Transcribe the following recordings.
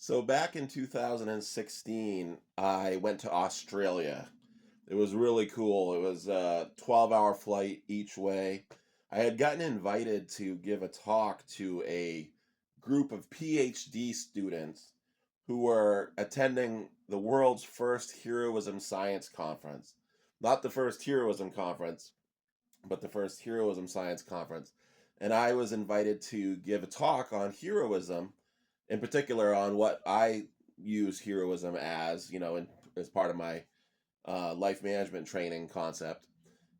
So back in 2016, I went to Australia. It was really cool. It was a 12-hour flight each way. I had gotten invited to give a talk to a group of PhD students who were attending the world's first heroism science conference. Not the first heroism conference, but the first heroism science conference. And I was invited to give a talk on heroism, in particular on what I use heroism as, as part of my life management training concept.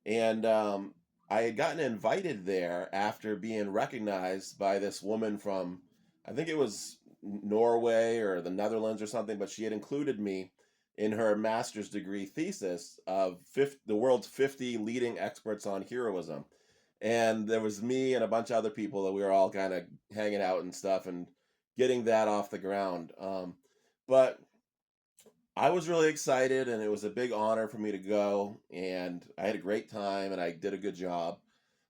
And I had gotten invited there after being recognized by this woman from, I think it was Norway or the Netherlands or something, but she had included me in her master's degree thesis of the world's 50 leading experts on heroism. And there was me and a bunch of other people that we were all kind of hanging out and stuff and getting that off the ground. But I was really excited, and it was a big honor for me to go. And I had a great time, and I did a good job.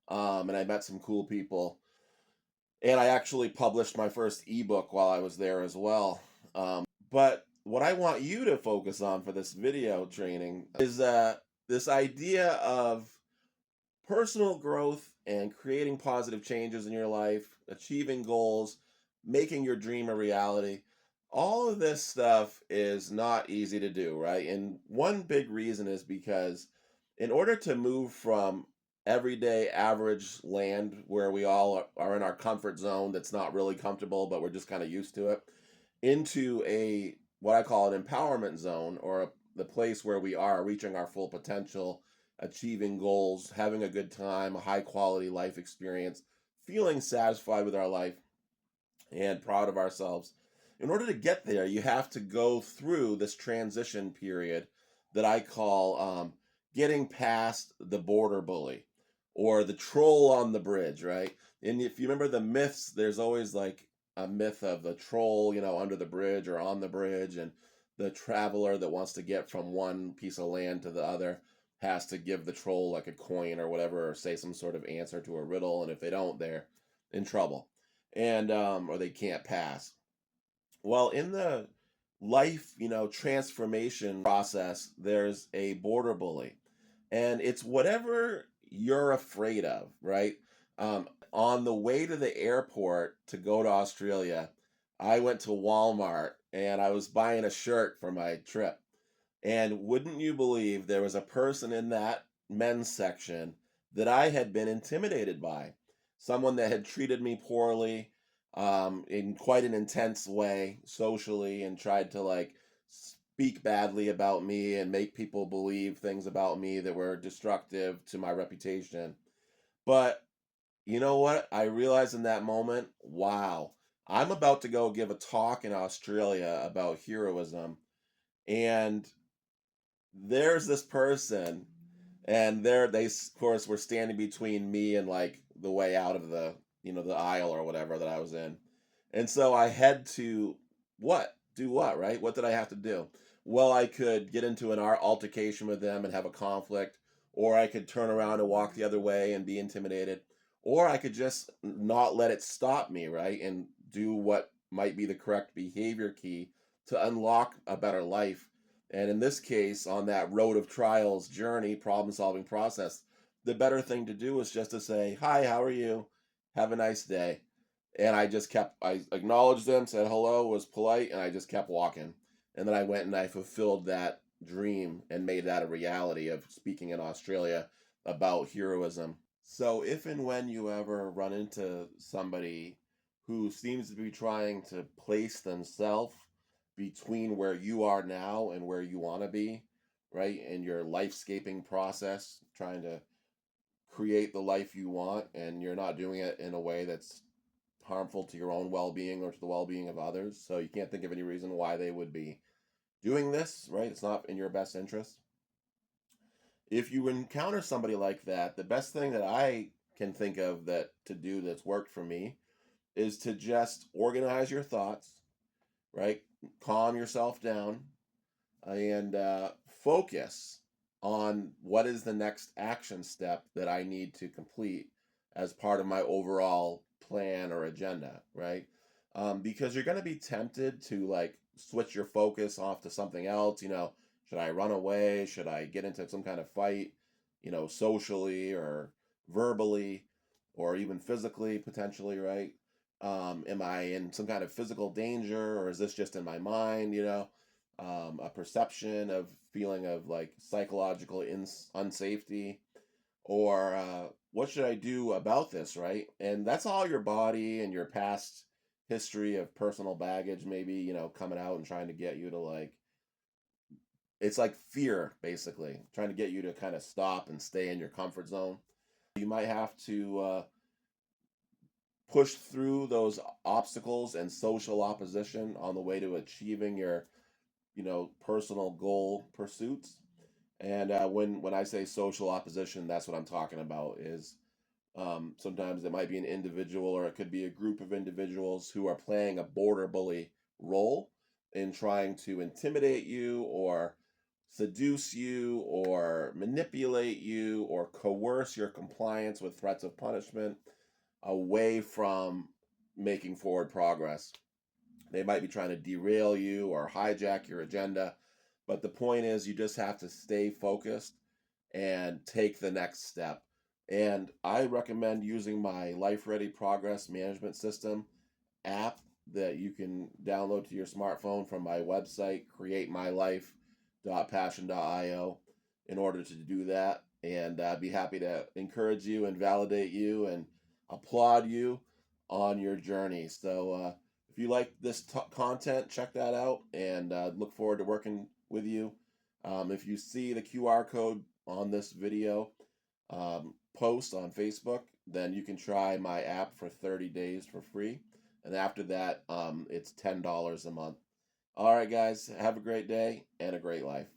And I met some cool people. And I actually published my first ebook while I was there as well. But what I want you to focus on for this video training is this idea of personal growth and creating positive changes in your life, achieving goals, making your dream a reality. All of this stuff is not easy to do, right? And one big reason is because in order to move from everyday average land where we all are in our comfort zone that's not really comfortable, but we're just kind of used to it, into a what I call an empowerment zone, or the place where we are reaching our full potential, achieving goals, having a good time, a high quality life experience, feeling satisfied with our life and proud of ourselves. In order to get there, you have to go through this transition period that I call getting past the border bully or the troll on the bridge, right? And if you remember the myths, there's always like a myth of the troll, under the bridge or on the bridge, and the traveler that wants to get from one piece of land to the other has to give the troll like a coin or whatever, or say some sort of answer to a riddle, and if they don't, they're in trouble, and or they can't pass. Well, in the life, transformation process, there's a border bully, and it's whatever you're afraid of, right? On the way to the airport to go to Australia, I went to Walmart and I was buying a shirt for my trip. And wouldn't you believe there was a person in that men's section that I had been intimidated by? Someone that had treated me poorly, in quite an intense way socially, and tried to like speak badly about me and make people believe things about me that were destructive to my reputation. But you know what? I realized in that moment, wow, I'm about to go give a talk in Australia about heroism. And there's this person, and of course were standing between me and like the way out of the aisle or whatever that I was in. And so I had to do what, right? What did I have to do? Well, I could get into an altercation with them and have a conflict, or I could turn around and walk the other way and be intimidated, or I could just not let it stop me, right? And do what might be the correct behavior key to unlock a better life. And in this case, on that road of trials journey, problem solving process, the better thing to do is just to say, "Hi, how are you? Have a nice day." And I acknowledged them, said hello, was polite, and I just kept walking. And then I went and I fulfilled that dream and made that a reality of speaking in Australia about heroism. So if and when you ever run into somebody who seems to be trying to place themselves between where you are now and where you want to be, right, in your lifescaping process, trying to create the life you want, and you're not doing it in a way that's harmful to your own well-being or to the well-being of others, so you can't think of any reason why they would be doing this, right? It's not in your best interest. If you encounter somebody like that, the best thing that I can think of that to do that's worked for me is to just organize your thoughts, right? Calm yourself down, and focus on what is the next action step that I need to complete as part of my overall plan or agenda, right? because you're going to be tempted to like switch your focus off to something else. Should I run away? Should I get into some kind of fight, socially or verbally or even physically potentially, right? Am I in some kind of physical danger, or is this just in my mind? A perception of feeling of like psychological unsafety, or what should I do about this, right? And that's all your body and your past history of personal baggage, maybe, coming out and trying to get you to like, it's like fear, basically, trying to get you to kind of stop and stay in your comfort zone. You might have to push through those obstacles and social opposition on the way to achieving your, personal goal pursuits. And when I say social opposition, that's what I'm talking about. Is sometimes it might be an individual, or it could be a group of individuals who are playing a border bully role in trying to intimidate you, or seduce you, or manipulate you, or coerce your compliance with threats of punishment away from making forward progress. They might be trying to derail you or hijack your agenda. But the point is, you just have to stay focused and take the next step. And I recommend using my Life Ready Progress Management System app that you can download to your smartphone from my website, createmylife.passion.io, in order to do that. And I'd be happy to encourage you and validate you and applaud you on your journey. So if you like this content, check that out, and look forward to working with you. If you see the QR code on this video post on Facebook, then you can try my app for 30 days for free. And after that, it's $10 a month. All right, guys, have a great day and a great life.